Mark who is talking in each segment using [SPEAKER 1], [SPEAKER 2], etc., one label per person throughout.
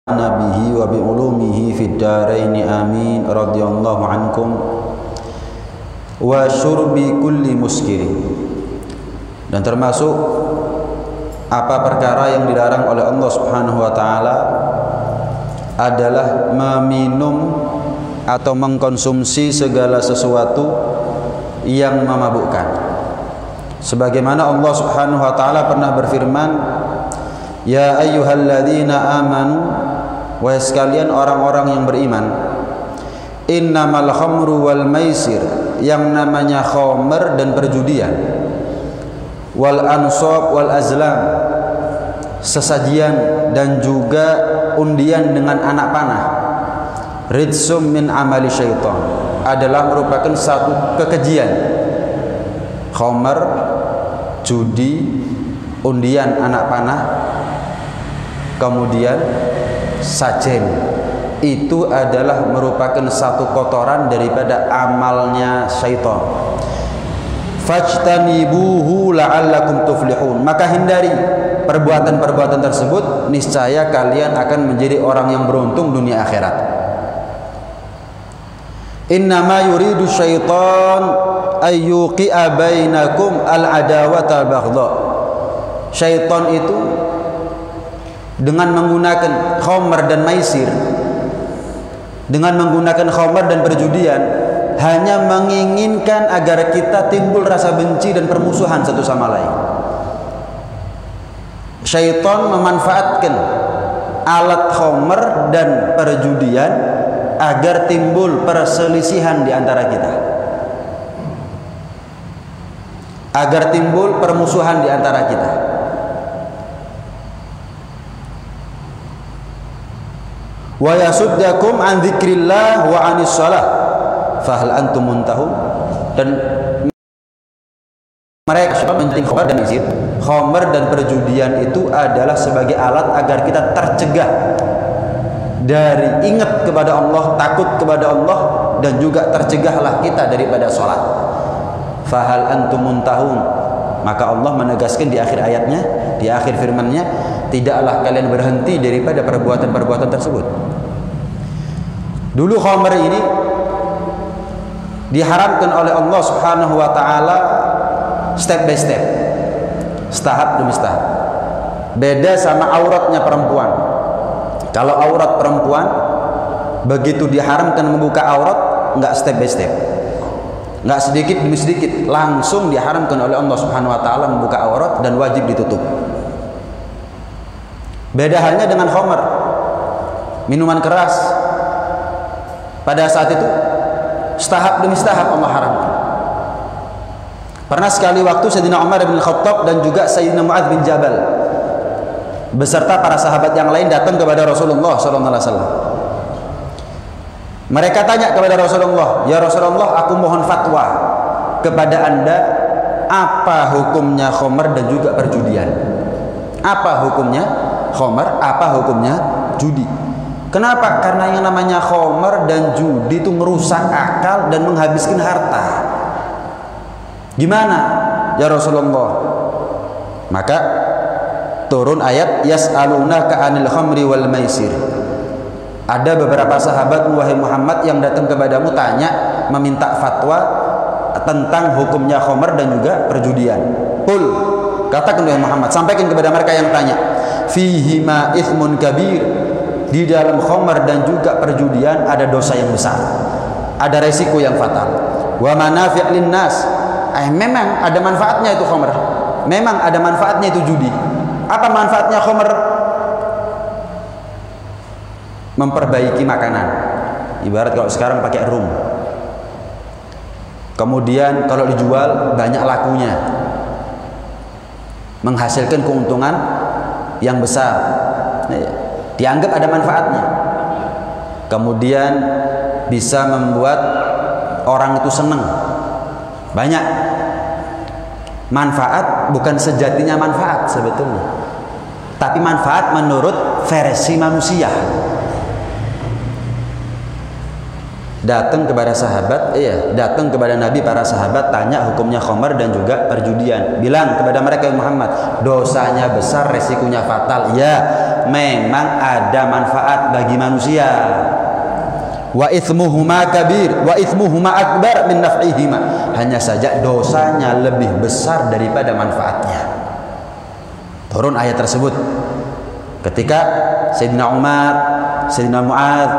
[SPEAKER 1] nabihi wa bi ulumihi fid daraini amin radhiyallahu ankum wa syurbi kulli muskirin. Dan termasuk apa perkara yang dilarang oleh Allah Subhanahu wa taala adalah meminum atau mengkonsumsi segala sesuatu yang memabukkan. Sebagaimana Allah Subhanahu wa taala pernah berfirman, ya ayyuhalladzina amanu, wahai sekalian orang-orang yang beriman, innamal khamru wal maisir, yang namanya khamr dan perjudian, wal ansab wal azlam, sesajian dan juga undian dengan anak panah, rijsum min amali syaitan, adalah merupakan satu kekejian. Khamr, judi, undian anak panah, kemudian sajen, itu adalah merupakan satu kotoran daripada amalnya syaitan. Fajtanibuhu la'allakum tuflihun, maka hindari perbuatan-perbuatan tersebut, niscaya kalian akan menjadi orang yang beruntung dunia akhirat. Innama yuridu syaitan ayyuqi'a bainakum al-adawata baghdha. Syaitan itu dengan menggunakan khamr dan maisir, dengan menggunakan khamr dan perjudian, hanya menginginkan agar kita timbul rasa benci dan permusuhan satu sama lain. Syaitan memanfaatkan alat khamr dan perjudian agar timbul perselisihan di antara kita, agar timbul permusuhan di antara kita. Wa yasuddakum an dzikrillah wa anis shalah fahal antum muntahun. Dan mereka menjadi khamr dan maisir, khamr dan perjudian itu adalah sebagai alat agar kita tercegah dari ingat kepada Allah, takut kepada Allah, dan juga tercegahlah kita daripada sholat. Fahal antum muntahun, maka Allah menegaskan di akhir ayatnya, di akhir firman-Nya, tidaklah kalian berhenti daripada perbuatan-perbuatan tersebut. Dulu khamr ini diharamkan oleh Allah Subhanahu wa taala step by step, tahap demi tahap. Beda sama auratnya perempuan. Kalau aurat perempuan, begitu diharamkan membuka aurat, enggak step by step, enggak sedikit demi sedikit, langsung diharamkan oleh Allah Subhanahu wa taala membuka aurat dan wajib ditutup. Beda halnya dengan khamr, minuman keras. Pada saat itu setahap demi setahap Allah haramkan. Pernah sekali waktu Sayyidina Umar bin Khattab dan juga Sayyidina Mu'adz bin Jabal beserta para sahabat yang lain datang kepada Rasulullah SAW. Mereka tanya kepada Rasulullah, ya Rasulullah, aku mohon fatwa kepada anda, apa hukumnya khamr dan juga perjudian? Apa hukumnya khamr, apa hukumnya judi? Kenapa? Karena yang namanya khamr dan judi itu merusak akal dan menghabiskan harta. Gimana ya Rasulullah? Maka turun ayat yas'alunaka 'anil khamri wal maisir. Ada beberapa sahabat, wahai Muhammad, yang datang kepadamu tanya, meminta fatwa tentang hukumnya khamr dan juga perjudian. Qul, katakan wahai Muhammad, sampaikan kepada mereka yang tanya, fihima ithmun kabir, di dalam khamr dan juga perjudian ada dosa yang besar, ada resiko yang fatal. Wa manafi' linnas, memang ada manfaatnya itu khamr, memang ada manfaatnya itu judi. Apa manfaatnya khamr? Memperbaiki makanan. Ibarat kalau sekarang pakai rum, kemudian kalau dijual banyak lakunya, menghasilkan keuntungan yang besar, dianggap ada manfaatnya. Kemudian bisa membuat orang itu senang. Banyak manfaat, bukan sejatinya manfaat sebetulnya, tapi manfaat menurut versi manusia. datang kepada sahabat, datang kepada Nabi, para sahabat tanya hukumnya khamar dan juga perjudian. Bilang kepada mereka, Muhammad, dosanya besar, resikonya fatal. Ya, memang ada manfaat bagi manusia. Wa itsmuhuma kabir wa itsmuhuma akbar min naf'ihima. Hanya saja dosanya lebih besar daripada manfaatnya. Turun ayat tersebut ketika Sayyidina Umar, Sayyidina Mu'adz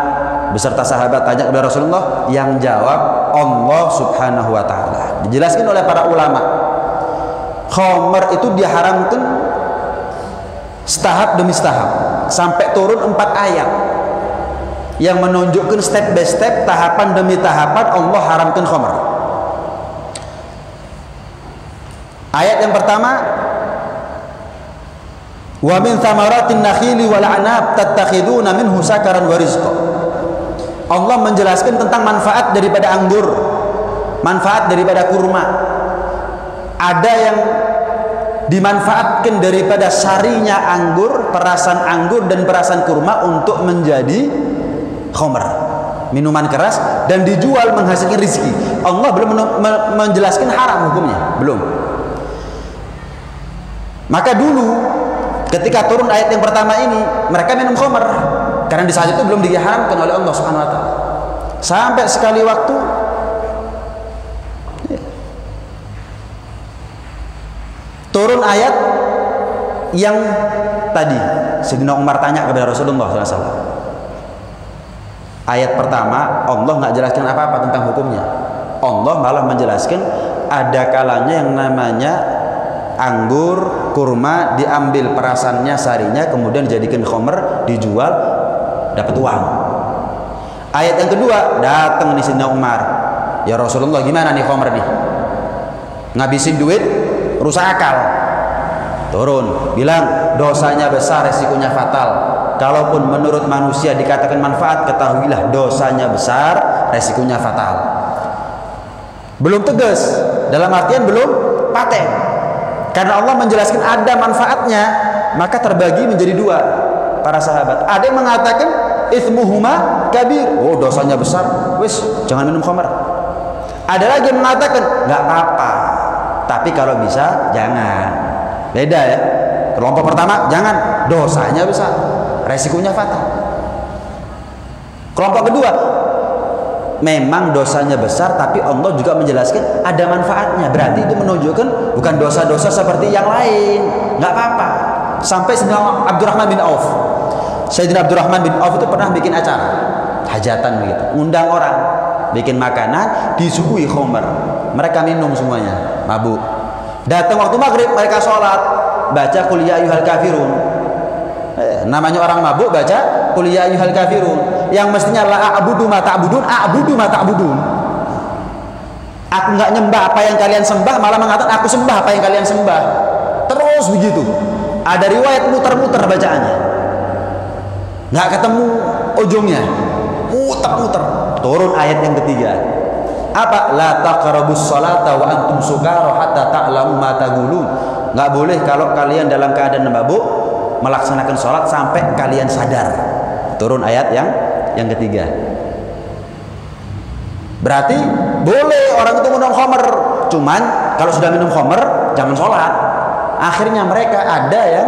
[SPEAKER 1] beserta sahabat tanya kepada Rasulullah, yang jawab Allah Subhanahu wa taala. Dijelaskan oleh para ulama, khamar itu diharamkan setahap demi setahap sampai turun 4 ayat yang menunjukkan step by step, tahapan demi tahapan Allah haramkan khamar. Ayat yang pertama, wa min thamaratin nakhili wal anab tattakhiduna minhu sakaran wa rizqa. Allah menjelaskan tentang manfaat daripada anggur, manfaat daripada kurma. Ada yang dimanfaatkan daripada sarinya anggur, perasan anggur dan perasan kurma untuk menjadi khamr, minuman keras, dan dijual menghasilkan rezeki. Allah belum menjelaskan haram hukumnya, belum. Maka dulu ketika turun ayat yang pertama ini, mereka minum khamr karena di saat itu belum diharamkan oleh Allah Subhanahu wa taala. Sampai sekali waktu turun ayat yang tadi Sayyidina Umar tanya kepada Rasulullah SAW. Ayat pertama Allah nggak jelaskan apa-apa tentang hukumnya. Allah malah menjelaskan ada kalanya yang namanya anggur, kurma diambil perasannya, sarinya, kemudian dijadikan khamr, dijual, dapat uang. Ayat yang kedua datang nih Sayyidina Umar, ya Rasulullah, gimana nih khamr nih, ngabisin duit, rusak akal. Turun bilang dosanya besar, resikonya fatal. Kalaupun menurut manusia dikatakan manfaat, ketahuilah dosanya besar, resikonya fatal. Belum tegas, dalam artian belum paten. Karena Allah menjelaskan ada manfaatnya, maka terbagi menjadi 2 para sahabat. Ada yang mengatakan itsmuhuma kabir, oh dosanya besar, wis jangan minum khamar. Ada lagi yang mengatakan nggak apa-apa, tapi kalau bisa jangan. Beda ya. Kelompok pertama jangan, dosanya besar, resikonya fatal. Kelompok kedua memang dosanya besar, tapi Allah juga menjelaskan ada manfaatnya. Berarti itu menunjukkan bukan dosa-dosa seperti yang lain, nggak apa-apa. Sampai Sayyidina Abdurrahman bin Auf, Sayyidina Abdurrahman bin Auf itu pernah bikin acara hajatan begitu, undang orang, bikin makanan, disuguhi khamr, mereka minum semuanya, mabuk. Datang waktu maghrib mereka sholat, baca qul ya ayyuhal kafirun. Namanya orang mabuk baca qul ya ayyuhal kafirun, yang mestinya la a'budu ma ta'budun, a'budu ma ta'budun. Aku nggak nyembah apa yang kalian sembah, malah mengatakan aku sembah apa yang kalian sembah. Terus begitu. Ada riwayat muter-muter bacaannya, nggak ketemu ujungnya, muter-muter. Turun ayat yang ketiga, apa? La taqrabus sholata wa antum sukara hatta ta'lamu ma taqulun. Nggak boleh kalau kalian dalam keadaan mabuk melaksanakan sholat sampai kalian sadar. Turun ayat yang ketiga. Berarti boleh orang itu minum khamr, cuman kalau sudah minum khamr jangan sholat. Akhirnya mereka ada yang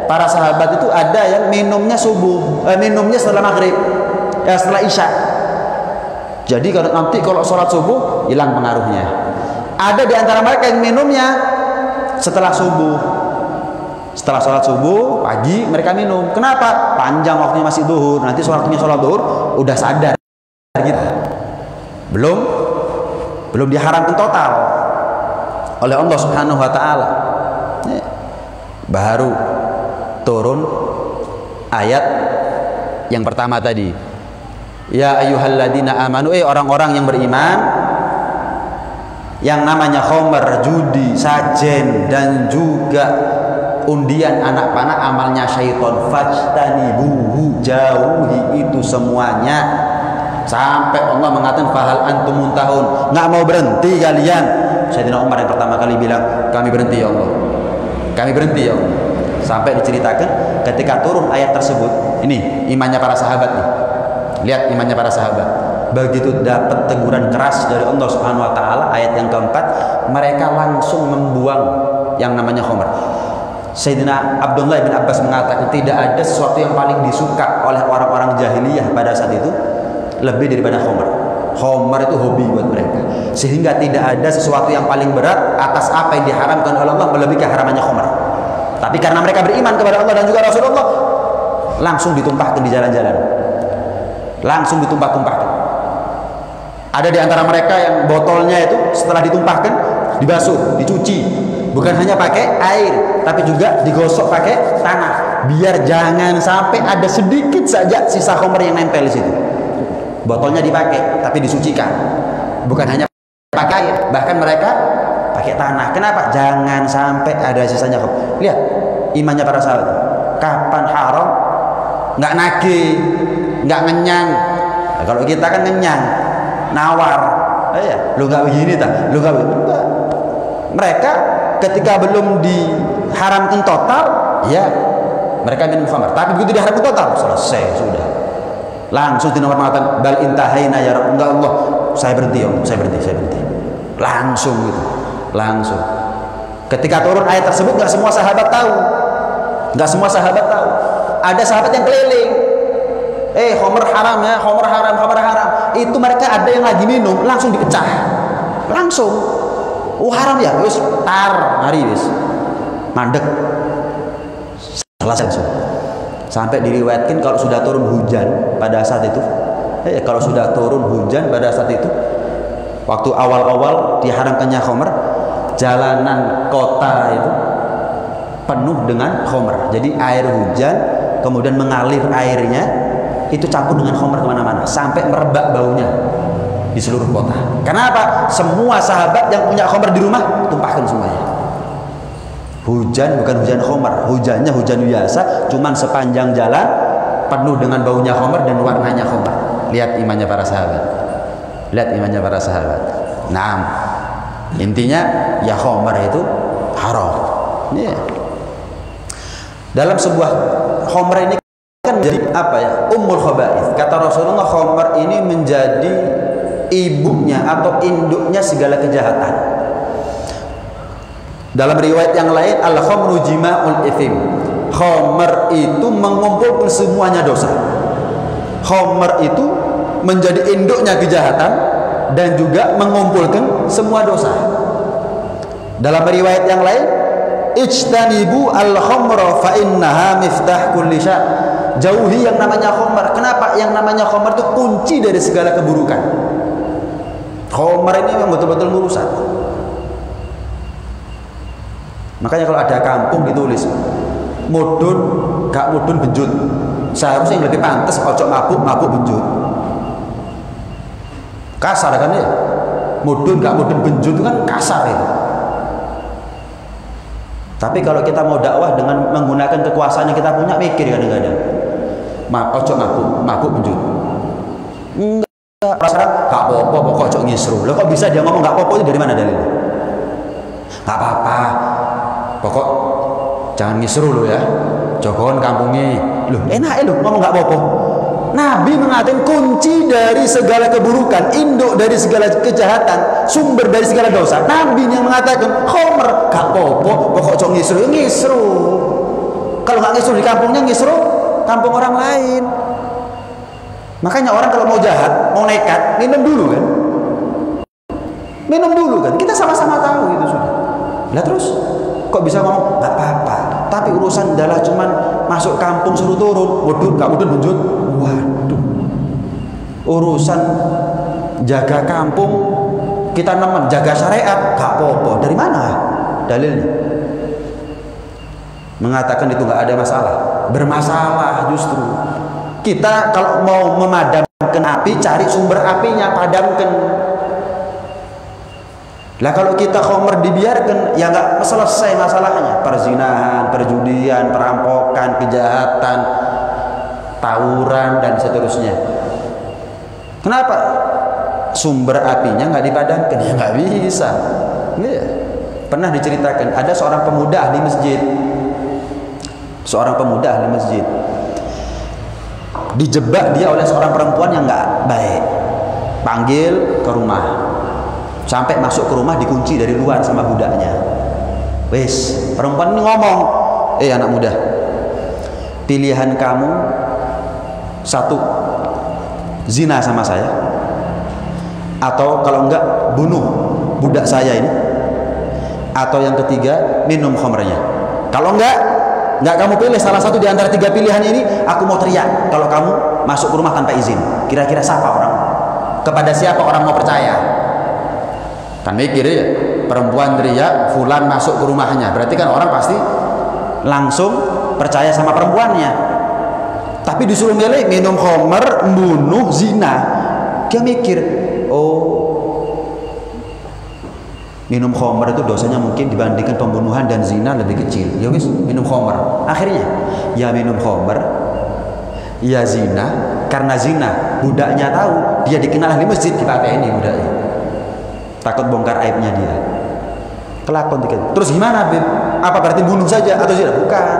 [SPEAKER 1] para sahabat itu ada yang minumnya subuh, minumnya setelah maghrib, setelah isya. Jadi kalau sholat subuh hilang pengaruhnya. Ada di antara mereka yang minumnya setelah subuh. Setelah sholat subuh pagi mereka minum. Kenapa? Panjang waktunya masih duhur. Nanti waktunya sholat duhur udah sadar gitu. Belum diharamkan total oleh Allah Subhanahu wa taala. Baru turun ayat yang pertama tadi. Ya ayyuhalladzina amanu, orang-orang yang beriman, yang namanya khamr, judi, sajen, dan juga undian anak panah amalnya syaitan, fajtanibuhu, jauhi itu semuanya. Sampai Allah mengatakan fahal antum muntahun, nggak mau berhenti kalian. Sayyidina Umar yang pertama kali bilang, kami berhenti ya Allah, kami berhenti ya Allah. Sampai diceritakan ketika turun ayat tersebut, ini imannya para sahabat nih. Lihat imannya para sahabat. begitu dapat teguran keras dari Allah Subhanahu wa taala, ayat yang keempat, mereka langsung membuang yang namanya khamr. Sayyidina Abdullah bin Abbas mengatakan tidak ada sesuatu yang paling disuka oleh orang-orang jahiliyah pada saat itu lebih daripada khamr. Khamr itu hobi buat mereka, sehingga tidak ada sesuatu yang paling berat atas apa yang diharamkan oleh Allah melebihi keharamannya khamr. Tapi karena mereka beriman kepada Allah dan juga Rasulullah, langsung ditumpahkan di jalan-jalan, langsung ditumpah-tumpahkan. Ada di antara mereka yang botolnya itu setelah ditumpahkan dibasuh, dicuci, bukan hanya pakai air tapi juga digosok pakai tanah, biar jangan sampai ada sedikit saja sisa khamr yang nempel di situ. Botolnya dipakai tapi disucikan, bukan hanya pakai air, bahkan mereka pakai tanah. Kenapa? Jangan sampai ada sisanya khamr. Lihat imannya para sahabat, kapan haram nggak nagih, nggak ngenyang. Nah, kalau kita kan ngenyang, nawar, ya, lu nggak begini tak, lu nggak begini. Mereka ketika belum diharamkan total, ya mereka minum khamr. Tapi begitu diharamkan total, selesai sudah. Langsung dinawar mengatakan bal intahaina ya Rabb, enggak Allah, saya berhenti om, saya berhenti. Langsung gitu, langsung. Ketika turun ayat tersebut, nggak semua sahabat tahu, nggak semua sahabat tahu. Ada sahabat yang keliling, khamr haram ya, khamr haram, khamr haram. Itu mereka ada yang lagi minum, langsung dipecah, langsung. Oh haram ya, wis tar, mari wis, mandek, selesai. Sampai diriwayatkan kalau sudah turun hujan pada saat itu, kalau sudah turun hujan pada saat itu, waktu awal-awal diharamkannya khamr, jalanan kota itu penuh dengan khamr. Jadi air hujan kemudian mengalir airnya itu campur dengan khamr kemana-mana sampai merebak baunya di seluruh kota. Kenapa? Semua sahabat yang punya khamr di rumah tumpahkan semuanya. Hujan bukan hujan khamr, hujannya hujan biasa, cuman sepanjang jalan penuh dengan baunya khamr dan warnanya khamr. Lihat imannya para sahabat, lihat imannya para sahabat. Nah, intinya ya khamr itu haram. Yeah. Dalam sebuah khamr ini kan menjadi apa ya, ummul khaba'ith. Kata Rasulullah, khamr ini menjadi ibunya atau induknya segala kejahatan. Dalam riwayat yang lain, al khamru jima'ul ithim, khamr itu mengumpulkan semuanya dosa. Khamr itu menjadi induknya kejahatan dan juga mengumpulkan semua dosa. Dalam riwayat yang lain, ijtanibu al khamra fa innaha miftah kulli syai'. Jauhi yang namanya khamr. Kenapa? Yang namanya khamr itu kunci dari segala keburukan. Khamr ini memang betul-betul merusak. Makanya kalau ada kampung ditulis mudun gak mudun benjut, seharusnya yang lebih pantas ojo mabuk benjut. Kasar kan ya, mudun gak mudun benjut itu kan kasar itu. Tapi kalau kita mau dakwah dengan menggunakan kekuasaan yang kita punya, mikir kadang-kadang, ojo mabuk benjut. Enggak, perasaan gak apa-apa, pokok ojo ngisru. Loh kok bisa dia ngomong gak apa-apa, itu dari mana dalilnya? Gak apa-apa, pokok jangan ngisru lo ya, jogon kampungnya. Loh enak lo ngomong gak apa-apa. Nabi mengatakan kunci dari segala keburukan, induk dari segala kejahatan, sumber dari segala dosa. Nabi yang mengatakan khamr gak apa-apa, pokok jangan ngisru. Kalau gak ngisru di kampungnya, ngisru kampung orang lain. Makanya orang kalau mau jahat, mau nekat, minum dulu kan, minum dulu kan. Kita sama-sama tahu itu sudah. Lah terus kok bisa ngomong nggak apa-apa, tapi urusan adalah cuman masuk kampung suruh turun, waduh gak mudun benjut. Waduh, urusan jaga kampung kita nemen, jaga syariat gak apa-apa. Dari mana dalilnya mengatakan itu nggak ada masalah? Bermasalah justru. Kita kalau mau memadamkan api, cari sumber apinya, padamkan. Lah kalau kita khamr dibiarkan, ya nggak selesai masalahnya. Perzinahan, perjudian, perampokan, kejahatan, tawuran dan seterusnya. Kenapa? Sumber apinya nggak dipadamkan, ya nggak bisa. Ya. Pernah diceritakan ada seorang pemuda ahli masjid, seorang pemuda ahli masjid dijebak dia oleh seorang perempuan yang nggak baik. panggil ke rumah, sampai masuk ke rumah dikunci dari luar sama budaknya. Wes, perempuan ini ngomong, anak muda, pilihan kamu satu, zina sama saya, atau kalau enggak bunuh budak saya ini, atau yang ketiga minum khamrnya. Kalau enggak kamu pilih salah satu di antara 3 pilihan ini, aku mau teriak kalau kamu masuk ke rumah tanpa izin. Kira-kira siapa orang? Kepada siapa orang mau percaya? Kan mikir ya, perempuan teriak fulan masuk ke rumahnya, berarti kan orang pasti langsung percaya sama perempuannya. Tapi disuruh milih minum khamr, bunuh, zina. Dia mikir, oh, minum khamr itu dosanya mungkin dibandingkan pembunuhan dan zina lebih kecil. Ya wis, minum khamr. Akhirnya ya minum khamr, ya zina. Karena zina, budaknya tahu, dia dikenal ahli masjid, dipakai ini budaknya. Takut bongkar aibnya dia. Kelakon dikit. Terus gimana, Bib? Apa berarti bunuh saja atau zina? Bukan.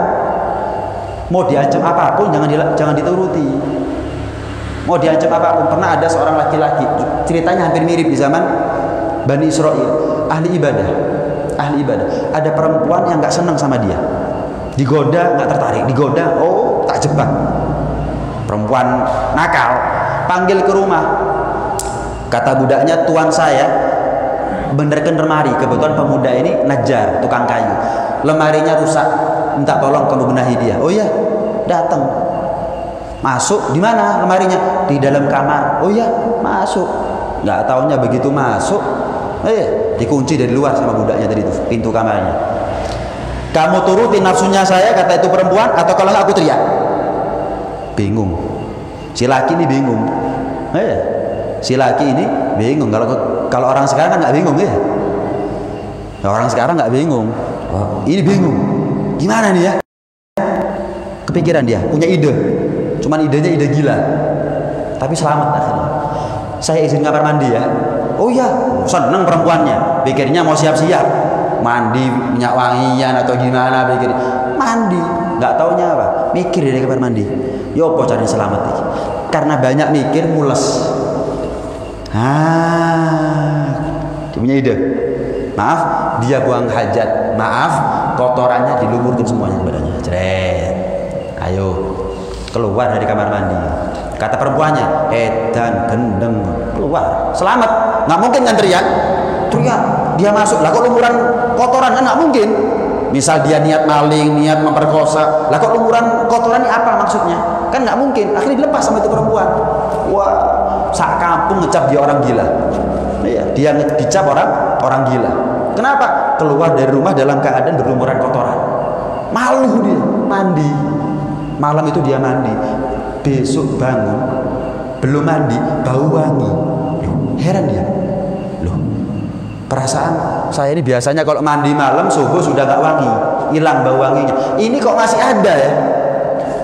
[SPEAKER 1] Mau diancam apapun jangan dituruti. Mau diancam apapun. Pernah ada seorang laki-laki, ceritanya hampir mirip di zaman Bani Israel, ahli ibadah. Ada perempuan yang nggak senang sama dia, digoda nggak tertarik, digoda, oh tak jebak. Perempuan nakal, panggil ke rumah. Kata budaknya, tuan saya benerkan lemari. Kebetulan pemuda ini najar, tukang kayu. Lemarinya rusak, minta tolong kamu benahi dia. Oh iya, datang. Masuk, di mana lemarinya? Di dalam kamar. Oh iya, masuk. Nggak taunya begitu masuk, dikunci dari luar sama budaknya tadi itu, pintu kamarnya. Kamu turutin nafsunya saya, kata itu perempuan, atau kalau nggak aku teriak. Bingung. Si laki ini bingung. Si laki ini bingung. Kalau orang sekarang kan nggak bingung ya. Orang sekarang nggak bingung. Ini bingung. Gimana nih ya? Kepikiran dia, punya ide. Cuman idenya ide gila. Tapi selamat akhirnya. Saya izin kamar mandi ya. Oh iya, seneng perempuannya. Pikirnya mau siap-siap mandi minyak wangian atau gimana, pikir mandi. Nggak taunya apa? Mikir dari kamar mandi. Yo apa cari selamat iki? Karena banyak mikir mules. Dia punya ide. Maaf, dia buang hajat. Maaf, kotorannya dilumurkan semuanya badannya. Jret. Ayo keluar dari kamar mandi. Kata perempuannya, edan gendeng, keluar. Selamat. Nggak mungkin kan teriak. Dia masuk. Lah kok lumuran kotoran? Kan nggak mungkin. Misal dia niat maling, niat memperkosa. Lah kok lumuran kotoran ini apa maksudnya? Kan nggak mungkin. Akhirnya dilepas sama itu perempuan. Wah, sak kampung ngecap dia orang gila. Iya, dia dicap orang gila. Kenapa? Keluar dari rumah dalam keadaan berlumuran kotoran. Malu dia, mandi. Malam itu dia mandi. Besok bangun belum mandi, bau wangi. Heran dia. Loh, perasaan saya ini biasanya kalau mandi malam subuh sudah gak wangi, hilang bau wanginya. Ini kok masih ada ya?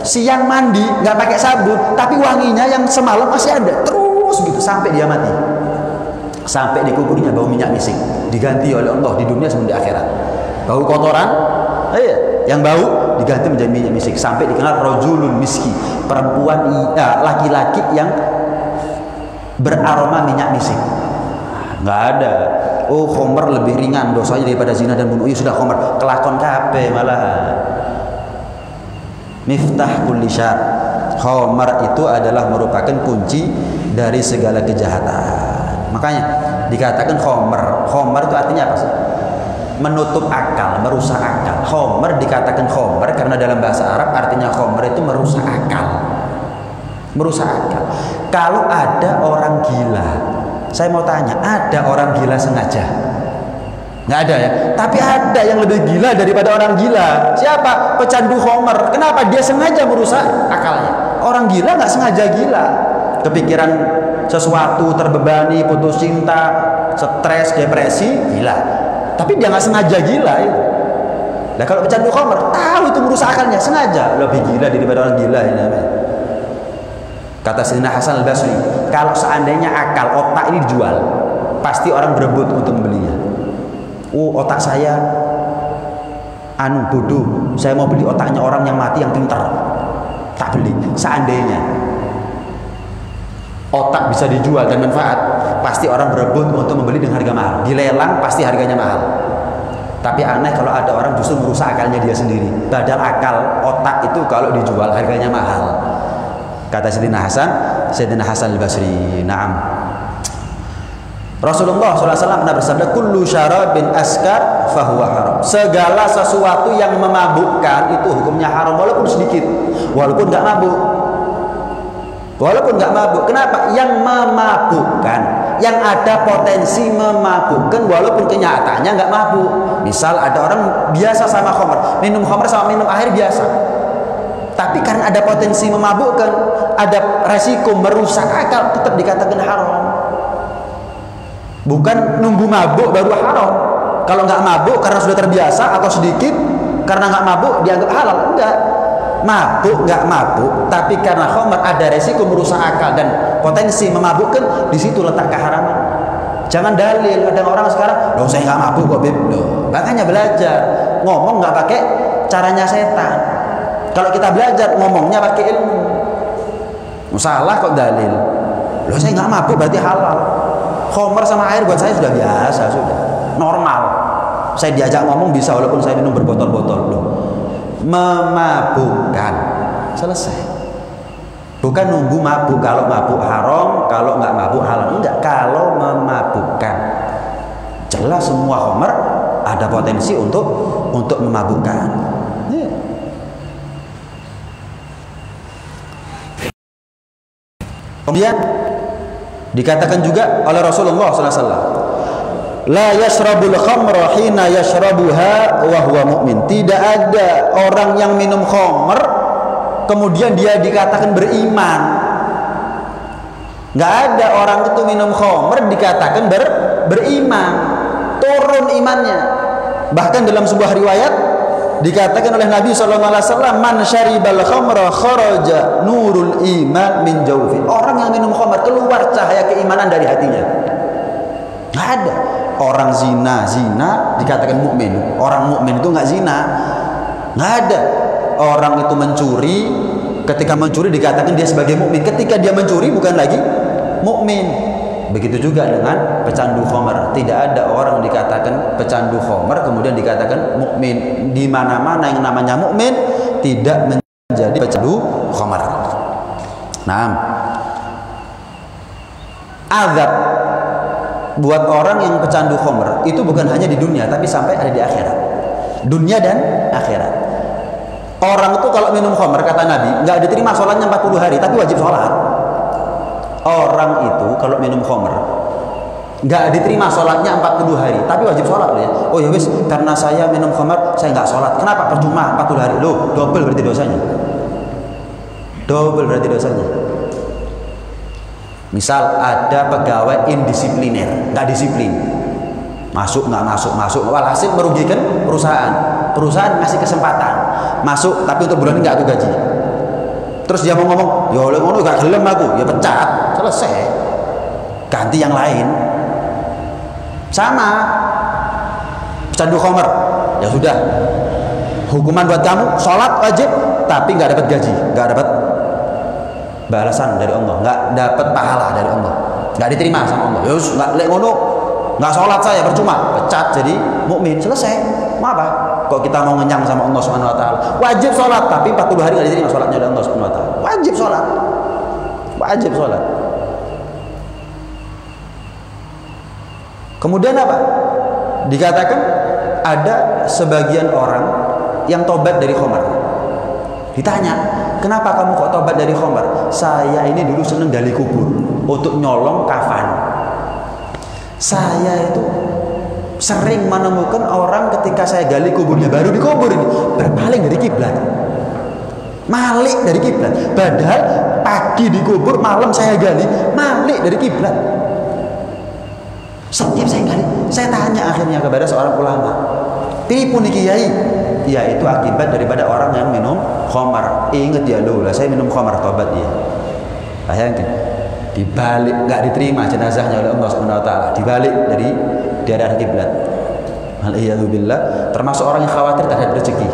[SPEAKER 1] Siang mandi nggak pakai sabun, tapi wanginya yang semalam masih ada terus gitu sampai dia mati, sampai dikuburnya bau minyak misik, diganti oleh Allah di dunia sebelum di akhirat. Bau kotoran, yang bau diganti menjadi minyak misik sampai dikenal rojulun miski, perempuan laki-laki yang beraroma minyak misik. Nggak ada. Oh, khomer lebih ringan dosanya daripada zina dan bunuh. Sudah khomer, kelakon kabeh malah. Miftah kulli syar. Khomer itu adalah merupakan kunci dari segala kejahatan. Makanya dikatakan khomer. Khomer itu artinya apa sih? Menutup akal, merusak akal. Khomer dikatakan khomer karena dalam bahasa Arab artinya khomer itu merusak akal. Merusak akal. Kalau ada orang gila, saya mau tanya, ada orang gila sengaja? Nggak ada ya? Tapi ada yang lebih gila daripada orang gila. Siapa? Pecandu khomer. Kenapa? Dia sengaja merusak akalnya. Orang gila nggak sengaja gila. Kepikiran sesuatu, terbebani, putus cinta, stres, depresi, gila. Tapi dia nggak sengaja gila itu. Nah kalau pecandu khomer, tahu itu merusak akalnya, sengaja. Lebih gila daripada orang gila ini. Kata Sayyidina Hasan al-Basri, kalau seandainya akal, otak ini dijual, pasti orang berebut untuk membelinya. Oh, otak saya bodoh, saya mau beli otaknya orang yang mati yang pintar, tak beli. Seandainya otak manfaat, bisa dijual dan manfaat, pasti orang berebut untuk membeli dengan harga mahal. Dilelang pasti harganya mahal. Tapi aneh kalau ada orang justru merusak akalnya dia sendiri. Padahal akal, otak itu kalau dijual harganya mahal. Kata Sayyidina Hasan al-Basri. Naam. Rasulullah SAW pernah bersabda, kullu syarabin askar fahuwa haram. Segala sesuatu yang memabukkan itu hukumnya haram walaupun sedikit, walaupun nggak mabuk. Walaupun nggak mabuk. Kenapa? Yang memabukkan, yang ada potensi memabukkan walaupun kenyataannya nggak mabuk. Misal ada orang biasa sama khamr, minum khamr sama minum air biasa, tapi karena ada potensi memabukkan, ada resiko merusak akal, tetap dikatakan haram. Bukan nunggu mabuk baru haram. Kalau nggak mabuk karena sudah terbiasa atau sedikit, karena nggak mabuk dianggap halal. Enggak. Mabuk nggak mabuk, tapi karena khamr ada resiko merusak akal dan potensi memabukkan, di situ letak keharaman. Jangan dalil. Ada orang sekarang, loh saya nggak mabuk kok beb. Loh, makanya belajar ngomong nggak pakai caranya setan. Kalau kita belajar ngomongnya pakai ilmu. Salah kok dalil. Loh saya nggak mabuk berarti halal. Khamr sama air buat saya sudah biasa, sudah normal. Saya diajak ngomong bisa walaupun saya minum berbotol-botol. Loh, memabukkan, selesai. Bukan nunggu mabuk. Kalau mabuk haram, kalau nggak mabuk halal. Enggak, kalau memabukkan. Jelas semua khamr ada potensi untuk memabukkan. Kemudian dikatakan juga oleh Rasulullah SAW, la yashrabul khamra hina yashrabuha wa huwa mu'min. Tidak ada orang yang minum khamr kemudian dia dikatakan beriman. Nggak ada orang itu minum khamr dikatakan beriman, turun imannya. Bahkan dalam sebuah riwayat dikatakan oleh Nabi SAW, man syaribal khamra kharaja nurul iman min jawfi. Orang yang minum khamr keluar cahaya keimanan dari hatinya. Nggak ada. Orang zina dikatakan mukmin. Orang mukmin itu nggak zina. Nggak ada. Orang itu mencuri, ketika mencuri dikatakan dia sebagai mukmin. Ketika dia mencuri bukan lagi mukmin. Begitu juga dengan pecandu khamr. Tidak ada orang dikatakan pecandu khamr kemudian dikatakan mukmin. Di mana-mana yang namanya mukmin tidak menjadi pecandu khamr. Nah, azab buat orang yang pecandu khamr itu bukan hanya di dunia tapi sampai ada di akhirat. Dunia dan akhirat. Orang itu kalau minum khamr kata Nabi nggak diterima sholatnya 40 hari tapi wajib sholat. Orang itu kalau minum khamr nggak diterima sholatnya 40 hari tapi wajib sholat loh ya. Oh ya wis, karena saya minum khamr saya nggak sholat. Kenapa? Percuma 40 hari. Loh, double berarti dosanya. Double berarti dosanya. Misal ada pegawai indisipliner, nggak disiplin, masuk nggak masuk, walhasil merugikan perusahaan. Perusahaan ngasih kesempatan masuk tapi untuk bulan ini nggak aku gaji. Terus dia mau ngomong, ya oleh ngono gak gelem aku, ya pecat, selesai, ganti yang lain. Sama pecandu khamr, ya sudah, hukuman buat kamu sholat wajib tapi nggak dapat gaji, nggak dapat balasan dari Allah, nggak dapat pahala dari Allah, nggak diterima sama Allah. Yus nggak lek ngono, nggak sholat saya percuma, pecat jadi mukmin, selesai. Mau apa? Kok kita mau ngenyang sama Allah Subhanahu Wa Taala? Wajib sholat tapi 40 hari nggak diterima sholatnya dari Allah Subhanahu Wa Taala. Wajib sholat, wajib sholat. Kemudian apa? Dikatakan ada sebagian orang yang tobat dari khamr. Ditanya, kenapa kamu kok tobat dari khamr? Saya ini dulu seneng gali kubur untuk nyolong kafan. Saya itu sering menemukan orang ketika saya gali kuburnya, baru dikubur ini berpaling dari kiblat, malik dari kiblat. Padahal pagi dikubur, malam saya gali, malik dari kiblat. Setiap saya gali, saya tanya akhirnya kepada seorang ulama, "Pipu niki kiai?" Ya itu akibat daripada orang yang minum khamr. Ingat ya lo lah, saya minum khamr, tobat ya. Bayangkan, dibalik nggak diterima jenazahnya oleh Allah Subhanahu Wa Taala, dibalik dari daerah kiblat. Aliyadzubillah, termasuk orang yang khawatir terhadap rezeki.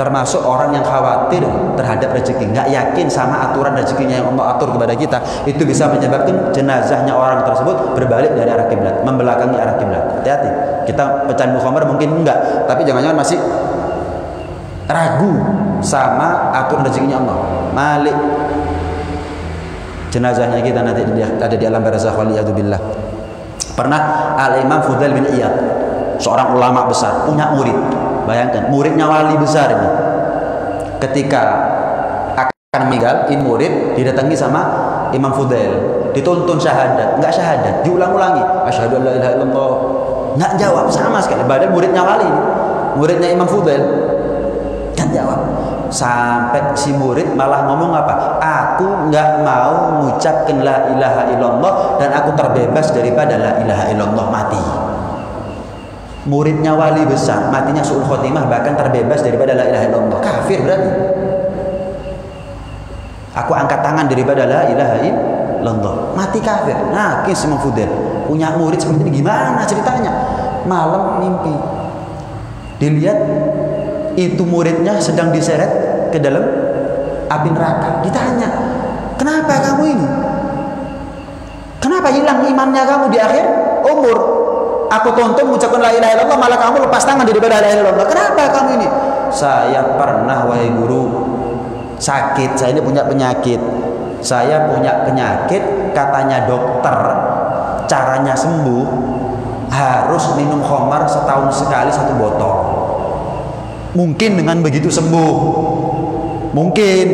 [SPEAKER 1] termasuk orang yang khawatir terhadap rezeki, nggak yakin sama aturan rezekinya yang Allah atur kepada kita, itu bisa menyebabkan jenazahnya orang tersebut berbalik dari arah kiblat, membelakangi arah kiblat. Hati-hati, kita pecandu khamar mungkin enggak, tapi jangan-jangan masih ragu sama aturan rezekinya Allah, malik jenazahnya kita nanti ada di alam barzakh waliyadzubillah. Pernah Al-Imam Fudail bin Iyad, seorang ulama besar, punya murid. Bayangkan, muridnya wali besar ini. Ketika akan meninggal, ini murid didatangi sama Imam Fudail, dituntun syahadat, enggak syahadat, diulang-ulangi, asyhadu an la ilaha illallah, enggak jawab sama sekali. Padahal muridnya wali ini, muridnya Imam Fudail, enggak jawab. Sampai si murid malah ngomong apa? Aku nggak mau mengucapkan la ilaha illallah dan aku terbebas daripada la ilaha illallah, mati. Muridnya wali besar, matinya su'ul khotimah, bahkan terbebas daripada la ilaha illallah. Kafir berarti. Aku angkat tangan daripada la ilaha illallah, mati kafir. Nah, Imam Fudail punya murid seperti ini, gimana ceritanya? Malam mimpi, dilihat itu muridnya sedang diseret ke dalam api neraka. Ditanya, kenapa kamu ini? Kenapa hilang imannya kamu di akhir umur? Aku tuntun mengucapkan la ilaha illallah, malah kamu lepas tangan daripada la ilaha illallah. Kenapa kamu ini? Saya pernah, wahai guru, sakit. Saya ini punya penyakit. Saya punya penyakit, katanya dokter, caranya sembuh harus minum khamar setahun sekali 1 botol. Mungkin dengan begitu sembuh, mungkin.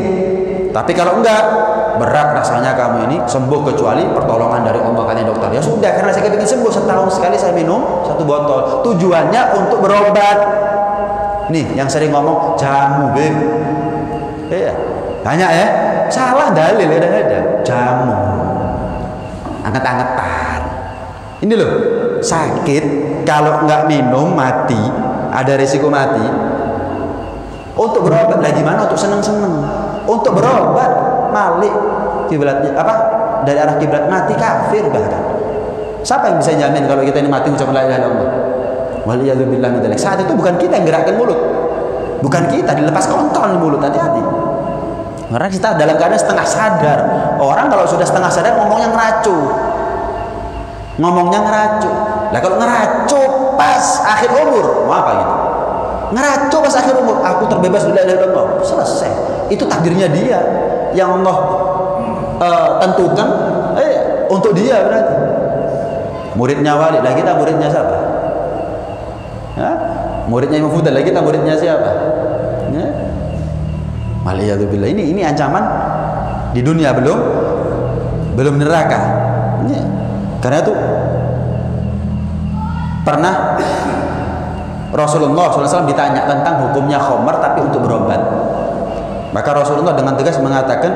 [SPEAKER 1] Tapi kalau enggak, berat rasanya kamu ini sembuh kecuali pertolongan dari Allah, kalian dokter. Ya sudah, karena saya ingin sembuh, setahun sekali saya minum 1 botol. Tujuannya untuk berobat. Nih yang sering ngomong jamu, beb. Iya, banyak ya. Salah dalil, ada jamu, anget-angetan. Ini loh, sakit kalau enggak minum mati, ada risiko mati. Untuk berobat lagi mana? Untuk seneng-seneng. Untuk berobat malik kiblatnya apa? Dari arah kiblat, mati kafir bahkan. Siapa yang bisa jamin kalau kita ini mati ucapan la ilaha illallah? Waliyadzubillah min dzalik. Saat itu bukan kita yang gerakkan mulut. Bukan kita, dilepas kontrol di mulut, hati-hati. Karena kita dalam keadaan setengah sadar. Orang kalau sudah setengah sadar ngomongnya ngeracu. Ngomongnya ngeracu. Lah kalau ngeracu pas akhir umur, mau apa gitu? Ngeracu pas akhir umur, aku terbebas dari la ilaha illallah, selesai. Itu takdirnya dia yang Allah tentukan untuk dia berarti. Muridnya wali, lah kita muridnya siapa? Ya? Muridnya Imam Fudail, lah kita muridnya siapa? Ya? Waliyadzubillah. Ini ancaman di dunia, belum neraka. Ya. Karena itu pernah Rasulullah SAW ditanya tentang hukumnya khamar tapi untuk berobat. Maka Rasulullah dengan tegas mengatakan,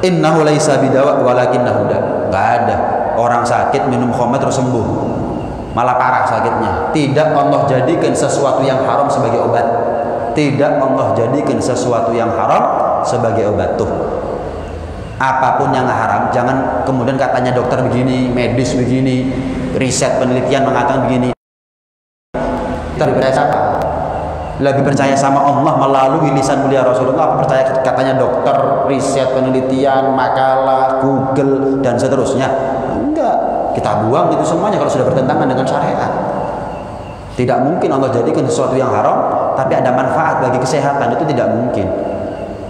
[SPEAKER 1] innahu laisa bidawa walakinnahu da. Enggak ada orang sakit minum khamar terus sembuh, malah parah sakitnya. Tidak Allah jadikan sesuatu yang haram sebagai obat. Tidak Allah jadikan sesuatu yang haram sebagai obat. Tuh, apapun yang haram, jangan kemudian katanya dokter begini, medis begini, riset penelitian mengatakan begini. Kita lebih percaya siapa? Lebih percaya sama Allah melalui lisan mulia Rasulullah, percaya katanya dokter, riset, penelitian, makalah, Google dan seterusnya? Enggak, kita buang itu semuanya kalau sudah bertentangan dengan syariat. Tidak mungkin Allah jadikan sesuatu yang haram tapi ada manfaat bagi kesehatan, itu tidak mungkin,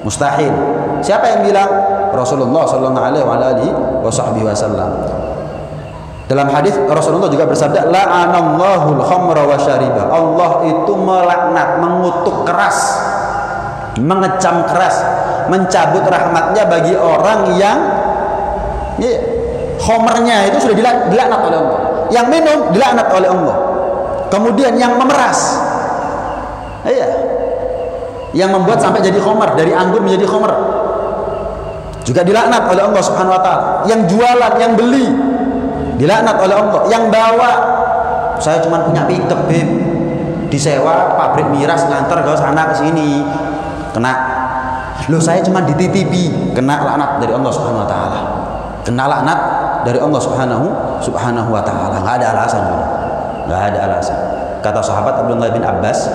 [SPEAKER 1] mustahil. Siapa yang bilang? Rasulullah sallallahu alaihi wasallam. Dalam hadis Rasulullah juga bersabda, la'anallahul khamra wa syaribah. Allah itu melaknat, mengutuk keras, mengecam keras, mencabut rahmatnya bagi orang yang khamrnya itu sudah dilaknat oleh Allah. Yang minum dilaknat oleh Allah. Kemudian yang memeras, yang membuat sampai jadi khamar, dari anggur menjadi khamar, juga dilaknat oleh Allah Subhanahu wa taala. Yang jualan, yang beli, dilaknat oleh Allah. Yang bawa, saya cuma punya pickup, beb, disewa pabrik miras ngantar ke sana ke sini, kena. Loh, saya cuma dititipi, kena laknat dari Allah Subhanahu wa taala. Kena laknat dari Allah Subhanahu wa taala. Enggak ada alasan juga. Enggak ada alasan. Kata sahabat Abdullah bin Abbas,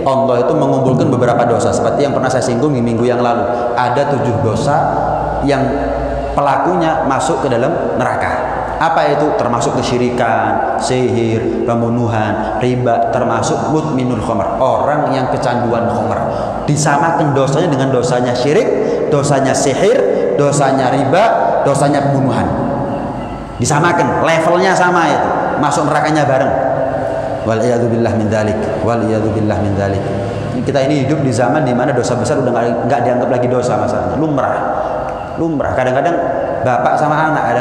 [SPEAKER 1] Allah itu mengumpulkan beberapa dosa seperti yang pernah saya singgung di minggu yang lalu. Ada 7 dosa yang pelakunya masuk ke dalam neraka. Apa itu? Termasuk kesyirikan, sihir, pembunuhan, riba, termasuk mudminul khamr, orang yang kecanduan khamr. Disamakan dosanya dengan dosanya syirik, dosanya sihir, dosanya riba, dosanya pembunuhan. Disamakan, levelnya sama itu. Masuk nerakanya bareng. Waliyadzubillah min dzalik, waliyadzubillah min dzalik. Kita ini hidup di zaman di mana dosa besar udah nggak dianggap lagi dosa masalahnya. Lumrah. Kadang-kadang bapak sama anak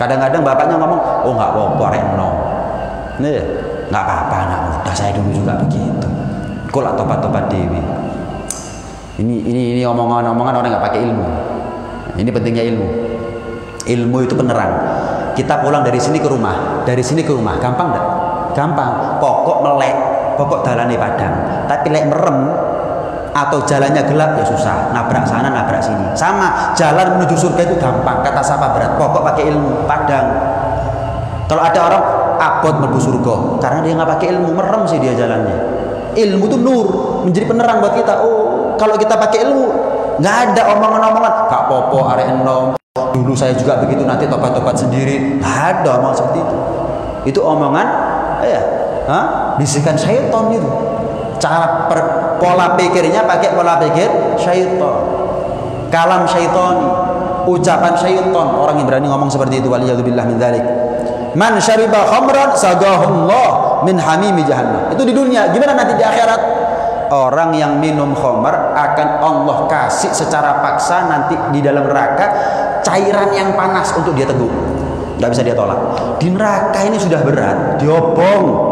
[SPEAKER 1] kadang-kadang bapaknya ngomong, oh nggak apa-apa Reno, nih nggak apa-apa anak muda, saya dulu juga begitu. Kok lah tobat-tobat dewi. Ini omongan-omongan orang nggak pakai ilmu. Ini pentingnya ilmu. Ilmu itu penerang. Kita pulang dari sini ke rumah, gampang nggak? Gampang. Pokok melek, pokok dalane padang. Tapi lek merem atau jalannya gelap ya susah, nabrak sana nabrak sini. Sama, jalan menuju surga itu gampang, kata siapa berat, pokok pakai ilmu, padang. Kalau ada orang abot menuju surga karena dia nggak pakai ilmu, merem sih dia jalannya. Ilmu itu nur, menjadi penerang buat kita. Oh, kalau kita pakai ilmu nggak ada omongan-omongan kak popo arek enom, dulu saya juga begitu, nanti tobat-tobat sendiri. Nggak ada omong seperti itu omongan bisikan syaitan itu. Cara pola pikirnya pakai pola pikir syaitan, kalam syaitani, ucapan syaitan. Orang yang berani ngomong seperti itu, waliyadzubillah min dzalik. Man syariba khamran sagahullah min hamimi jahannam. Itu di dunia. Gimana nanti di akhirat? Orang yang minum khamr akan Allah kasih secara paksa nanti di dalam neraka cairan yang panas untuk dia teguh. Nggak bisa dia tolak. Di neraka ini sudah berat, diobong.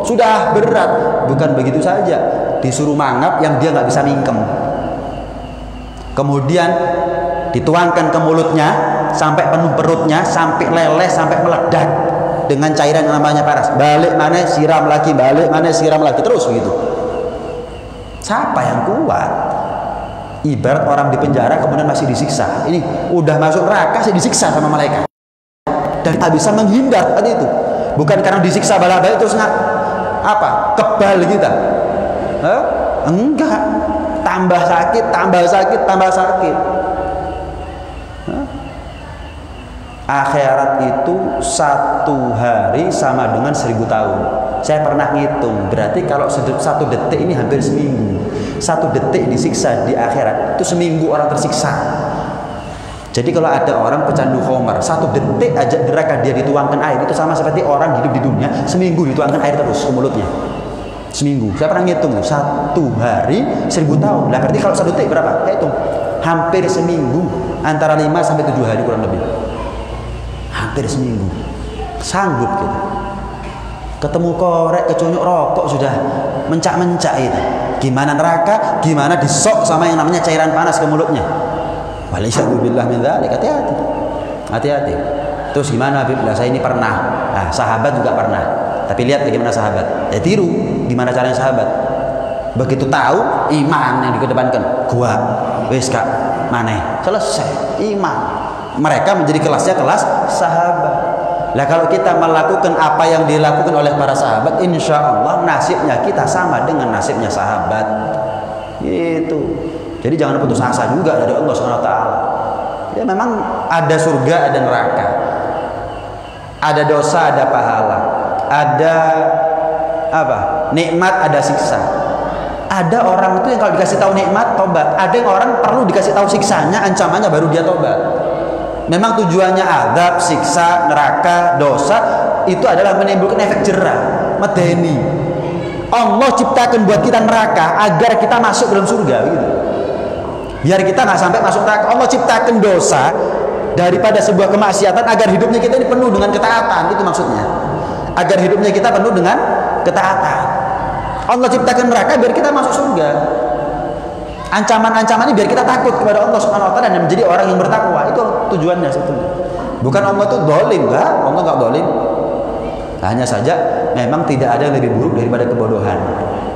[SPEAKER 1] Sudah berat, bukan begitu saja, disuruh mangap yang dia nggak bisa mingkem. Kemudian dituangkan ke mulutnya sampai penuh perutnya, sampai leleh, sampai meledak dengan cairan yang namanya panas. Balik mana siram lagi, balik mana siram lagi, terus begitu. Siapa yang kuat? Ibarat orang di penjara kemudian masih disiksa. Ini udah masuk neraka, masih disiksa sama malaikat dan tak bisa menghindar tadi itu. Bukan karena disiksa bala-bala terus kebal kita. Enggak, tambah sakit. Akhirat itu 1 hari sama dengan 1000 tahun. Saya pernah ngitung, berarti kalau 1 detik ini hampir seminggu. 1 detik disiksa di akhirat itu seminggu orang tersiksa. Jadi kalau ada orang pecandu khamr, 1 detik aja neraka dia dituangkan air, itu sama seperti orang hidup di dunia seminggu dituangkan air terus ke mulutnya. Seminggu. Saya pernah ngitung 1 hari 1000 tahun. Lah berarti kalau 1 detik berapa? Hitung. Hampir seminggu, antara 5 sampai 7 hari kurang lebih. Hampir seminggu. Sanggup kita. Ketemu korek, kecunyuk rokok sudah mencak-mencak itu. Gimana neraka? Gimana disok sama yang namanya cairan panas ke mulutnya? Waliyadzubillah min dzalik. Hati-hati. Terus gimana Habib? Lah saya ini pernah. Nah, sahabat juga pernah. Tapi lihat bagaimana sahabat. Ya tiru gimana caranya sahabat. Begitu tahu iman yang dikedepankan, gua wis Kak, maneh. Selesai iman. Mereka menjadi kelasnya kelas sahabat. Lah kalau kita melakukan apa yang dilakukan oleh para sahabat, insya Allah nasibnya kita sama dengan nasibnya sahabat. Gitu. Jadi jangan putus asa juga dari Allah SWT. Ya memang ada surga, ada neraka, ada dosa, ada pahala, ada nikmat, ada siksa. Ada orang itu yang kalau dikasih tahu nikmat tobat, ada yang orang perlu dikasih tahu siksanya, ancamannya baru dia tobat. Memang tujuannya azab, siksa, neraka, dosa itu adalah menimbulkan efek jerah, medeni. Allah ciptakan buat kita neraka agar kita masuk dalam surga gitu. Biar kita nggak sampai masuk neraka. Allah ciptakan dosa daripada sebuah kemaksiatan agar hidupnya kita ini penuh dengan ketaatan, itu maksudnya. Agar hidupnya kita penuh dengan ketaatan. Allah ciptakan neraka biar kita masuk surga. Ancaman-ancaman ini biar kita takut kepada Allah Subhanahu wa taala dan menjadi orang yang bertakwa. Itu tujuannya sebetulnya. Bukan Allah itu zalim, enggak. Allah enggak zalim. Hanya saja memang tidak ada yang lebih buruk daripada kebodohan.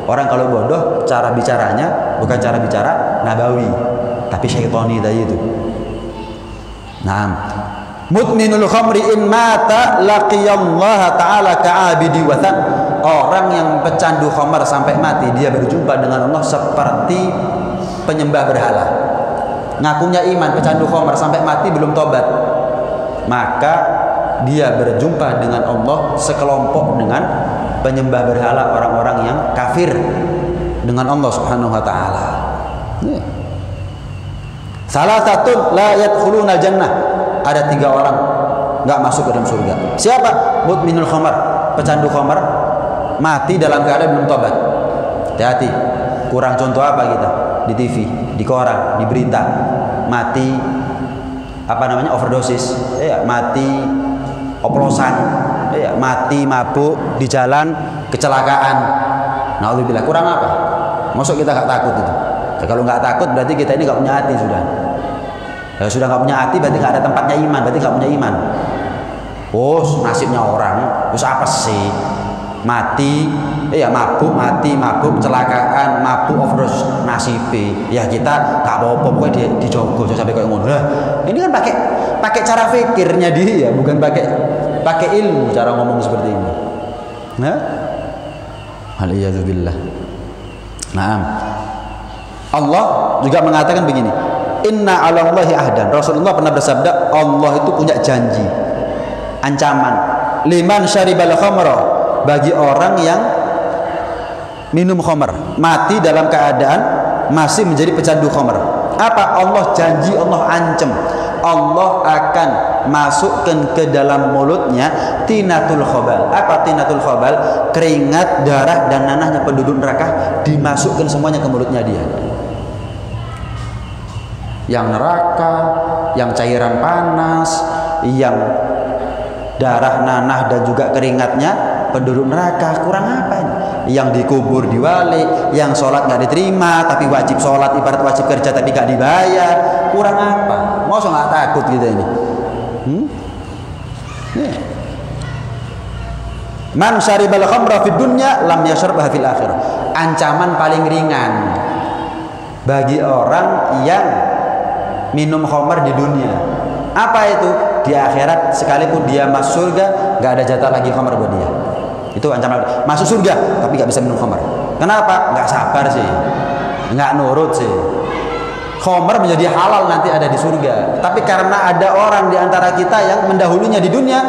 [SPEAKER 1] Orang kalau bodoh, cara bicaranya bukan cara bicara nabawi, tapi syaitani tadi itu. Nah, mudminul khamri in mata laqiyallaha ta'ala ka'abidi wathan. orang yang pecandu khamar sampai mati, dia berjumpa dengan Allah seperti penyembah berhala. Ngakunya iman, pecandu khamar sampai mati belum tobat, maka dia berjumpa dengan Allah sekelompok dengan penyembah berhala, orang-orang yang kafir dengan Allah Subhanahu wa taala. Salah satu la yadkhuluna jannah, ada 3 orang enggak masuk ke dalam surga. Siapa? Mudminul khamar, pecandu khamar mati dalam keadaan belum tobat. Hati-hati, kurang contoh apa kita di TV, di koran, di berita, mati apa namanya overdosis, ya, mati oplosan, ya, mati mabuk di jalan, kecelakaan. Naudzubillah, kurang apa? Masuk kita nggak takut itu? Ya, kalau nggak takut berarti kita ini nggak punya hati sudah. Ya, sudah nggak punya hati berarti nggak ada tempatnya iman, berarti nggak punya iman. Oh, nasibnya orang, terus apa sih? Mati, ya mabuk, mati mabuk, kecelakaan, mabuk overdose, nasibe. Ya kita nggak apa-apa, pokoknya dijogo sampai kayak ngono. Ini kan pakai cara fikirnya dia, bukan pakai ilmu cara ngomong seperti ini. Nah, waliyadzubillah. Naam. Allah juga mengatakan begini, Inna 'alallahi ahdan. Rasulullah pernah bersabda, Allah itu punya janji, ancaman, liman syaribal khamra, bagi orang yang minum khamar, mati dalam keadaan masih menjadi pecandu khamar. Apa? Allah janji, Allah ancam, Allah akan masukkan ke dalam mulutnya tinatul khabal. Apa tinatul khabal? Keringat, darah dan nanahnya penduduk neraka dimasukkan semuanya ke mulutnya dia. Yang neraka, yang cairan panas, yang darah, nanah dan juga keringatnya penduduk neraka. Kurang apa ini? Yang dikubur diwali, yang sholat nggak diterima tapi wajib sholat, ibarat wajib kerja tapi nggak dibayar. Kurang apa? Mau nggak takut gitu ini? Man syaribal khamra fid dunya lam yashrabha fil akhirah. Ancaman paling ringan bagi orang yang minum khamar di dunia. Apa itu? Di akhirat sekalipun dia masuk surga, nggak ada jatah lagi khamar buat dia. Itu ancaman. Masuk surga tapi nggak bisa minum khamar. Kenapa? Nggak sabar sih, nggak nurut sih. Khamar menjadi halal nanti ada di surga, tapi karena ada orang di antara kita yang mendahulunya di dunia,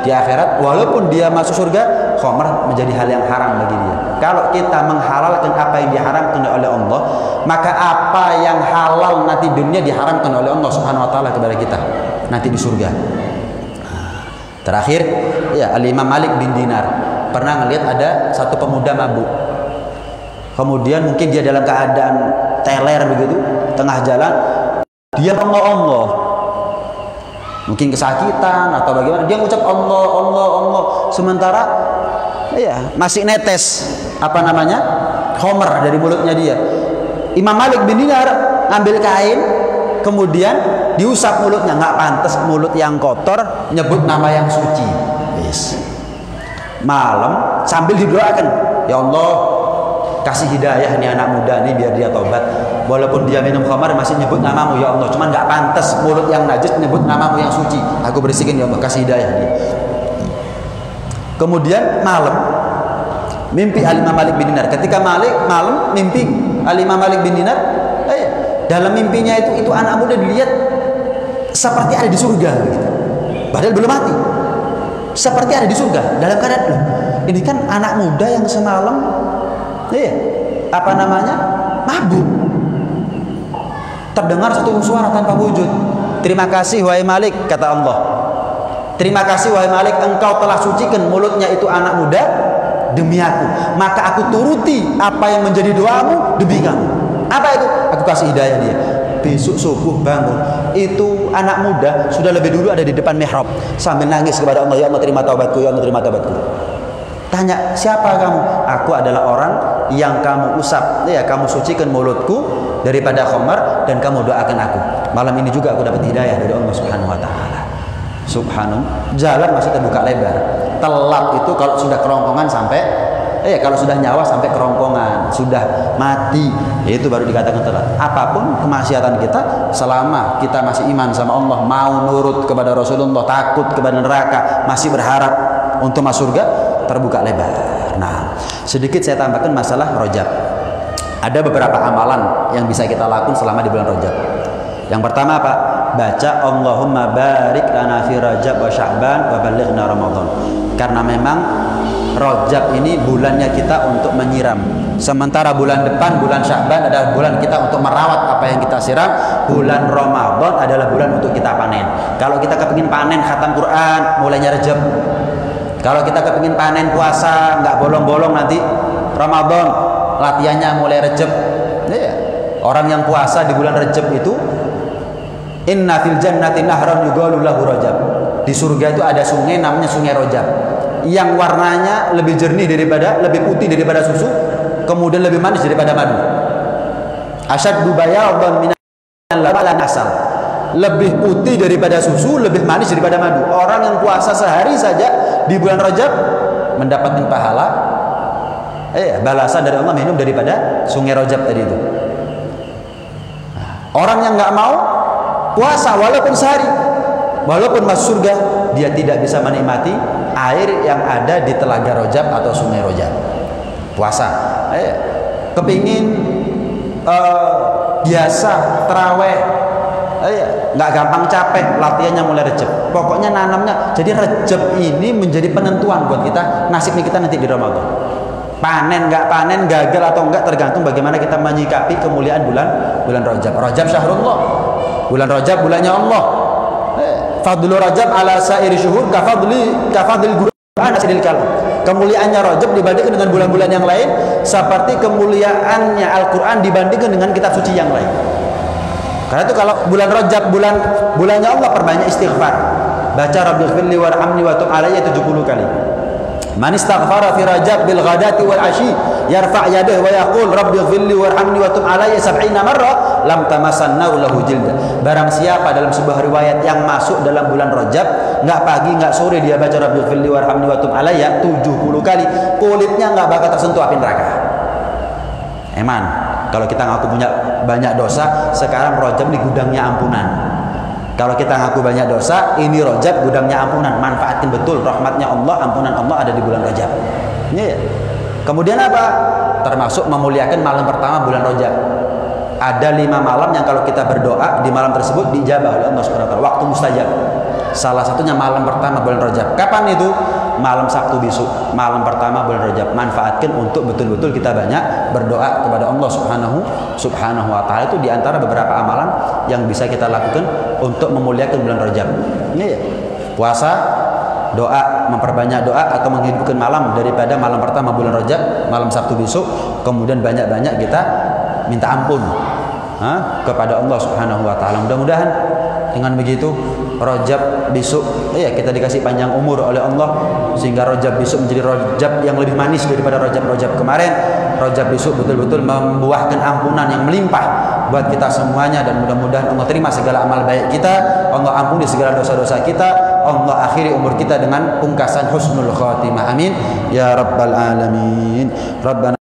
[SPEAKER 1] di akhirat walaupun dia masuk surga, khamar menjadi hal yang haram bagi dia. Kalau kita menghalalkan apa yang diharamkan oleh Allah, maka apa yang halal nanti dunia diharamkan oleh Allah Subhanahu wa taala kepada kita nanti di surga. Terakhir, ya, Al-Imam Malik bin Dinar pernah ngelihat ada satu pemuda mabuk. Kemudian mungkin dia dalam keadaan teler begitu, tengah jalan dia Allah, mungkin kesakitan atau bagaimana, dia ngucap Allah Allah Allah, sementara ya masih netes apa namanya khamar dari mulutnya dia. Imam Malik bin Dinar ambil kain kemudian diusap mulutnya. Nggak pantas mulut yang kotor nyebut nama yang suci. Yes. Malam sambil didoakan, ya Allah kasih hidayah nih anak muda nih biar dia tobat, walaupun dia minum khamar masih nyebut namamu ya Allah, cuman nggak pantas mulut yang najis nyebut namamu yang suci, aku bersihin ya Allah, kasih hidayah dia. Kemudian malam mimpi Al-Imam Malik bin Dinar. Ketika malam mimpi Al-Imam Malik bin Dinar, dalam mimpinya itu anak muda dilihat seperti ada di surga gitu. Padahal belum mati, seperti ada di surga dalam keadaan ini kan anak muda yang semalam apa namanya mabuk. Terdengar satu suara tanpa wujud, terima kasih wahai Malik, kata Allah, terima kasih wahai Malik, engkau telah sucikan mulutnya itu anak muda demi aku, maka aku turuti apa yang menjadi doamu demi kamu. Apa itu? Aku kasih hidayah dia. Besok subuh bangun, itu anak muda sudah lebih dulu ada di depan mihrab sambil nangis kepada Allah, ya Allah terima taubatku, ya Allah terima taubatku. Tanya, siapa kamu? Aku adalah orang yang kamu usap, ya kamu sucikan mulutku daripada khamar dan kamu doakan aku. Malam ini juga aku dapat hidayah dari Allah Subhanahu wa taala. Subhanallah, jalan masih terbuka lebar. Telat itu kalau sudah kerongkongan sampai kalau sudah nyawa sampai kerongkongan, sudah mati, itu baru dikatakan telat. Apapun kemaksiatan kita, selama kita masih iman sama Allah, mau nurut kepada Rasulullah, takut kepada neraka, masih berharap untuk masuk surga, terbuka lebar. Nah, sedikit saya tambahkan masalah Rajab. Ada beberapa amalan yang bisa kita lakukan selama di bulan Rajab. Yang pertama apa? Baca Allahumma barik lana fi Rajab wa Sya'ban wa balighna Ramadan. Karena memang Rajab ini bulannya kita untuk menyiram. Sementara bulan depan, bulan Sya'ban adalah bulan kita untuk merawat apa yang kita siram. Bulan Ramadan adalah bulan untuk kita panen. Kalau kita kepingin panen khatam Quran, mulainya Rajab. Kalau kita kepingin panen puasa, nggak bolong-bolong nanti Ramadan, latihannya mulai Rajab. Ya. Orang yang puasa di bulan Rajab itu, inna fil jannati nahran yuqalu lahu Rajab. Di surga itu ada sungai namanya Sungai Rajab. Yang warnanya lebih jernih daripada, lebih putih daripada susu, kemudian lebih manis daripada madu. Asyaddu bayadan min al-laban asal. Lebih putih daripada susu, lebih manis daripada madu. Orang yang puasa sehari saja di bulan Rajab mendapatkan pahala balasan dari Allah minum daripada Sungai Rajab tadi itu. Orang yang nggak mau puasa walaupun sehari, walaupun masuk surga, dia tidak bisa menikmati air yang ada di telaga Rajab atau Sungai Rajab. Puasa, kepingin biasa terawih, nggak gampang capek, latihannya mulai Rajab. Pokoknya nanamnya. Jadi Rajab ini menjadi penentuan buat kita nasibnya kita nanti di Ramadan. Panen nggak panen, gagal atau enggak tergantung bagaimana kita menyikapi kemuliaan bulan Rajab. Rajab syahrullah, bulan Rajab bulannya Allah. Fadlu Rajab ala sairi syuhur kafadlil Quran asidil kalam. Kemuliaannya Rajab dibandingkan dengan bulan-bulan yang lain seperti kemuliaannya Al-Quran dibandingkan dengan kitab suci yang lain. Karena itu kalau bulan Rajab bulannya Allah, perbanyak istighfar. Baca Rabbighfirli warhamni wa tub alayya 70 kali. Man istaghfara fi Rajab bil ghadati wal ashi yarfa' yadahu wa yaqul Rabbighfirli warhamni wa tub alayya 70 marrah lam tamassanna lahu jilda. Barang siapa dalam sebuah riwayat yang masuk dalam bulan Rajab, nggak pagi nggak sore dia baca Rabbighfirli warhamni wa tub alayya 70 kali, kulitnya nggak bakal tersentuh api neraka. Eman, kalau kita ngaku punya banyak dosa, sekarang Rajab ini gudangnya ampunan. Kalau kita ngaku banyak dosa, ini Rajab gudangnya ampunan. Manfaatin betul rahmatnya Allah, ampunan Allah ada di bulan Rajab. Ya. Kemudian apa? Termasuk memuliakan malam pertama bulan Rajab. Ada 5 malam yang kalau kita berdoa di malam tersebut dijabah oleh Allah SWT. Waktu mustajab. Salah satunya malam pertama bulan Rajab. Kapan itu? Malam Sabtu besok, malam pertama bulan Rajab. Manfaatkan untuk betul-betul kita banyak berdoa kepada Allah Subhanahu wa taala. Itu diantara beberapa amalan yang bisa kita lakukan untuk memuliakan bulan Rajab. Ini ya. Puasa, doa, memperbanyak doa atau menghidupkan malam daripada malam pertama bulan Rajab, malam Sabtu besok. Kemudian banyak-banyak kita minta ampun kepada Allah Subhanahu wa taala. Mudah-mudahan dengan begitu Rajab besok kita dikasih panjang umur oleh Allah sehingga Rajab besok menjadi Rajab yang lebih manis daripada Rajab kemarin. Rajab besok betul-betul membuahkan ampunan yang melimpah buat kita semuanya, dan mudah-mudahan Allah terima segala amal baik kita, Allah ampuni segala dosa-dosa kita, Allah akhiri umur kita dengan pungkasan husnul khatimah. Amin ya rabbal alamin. Rabbana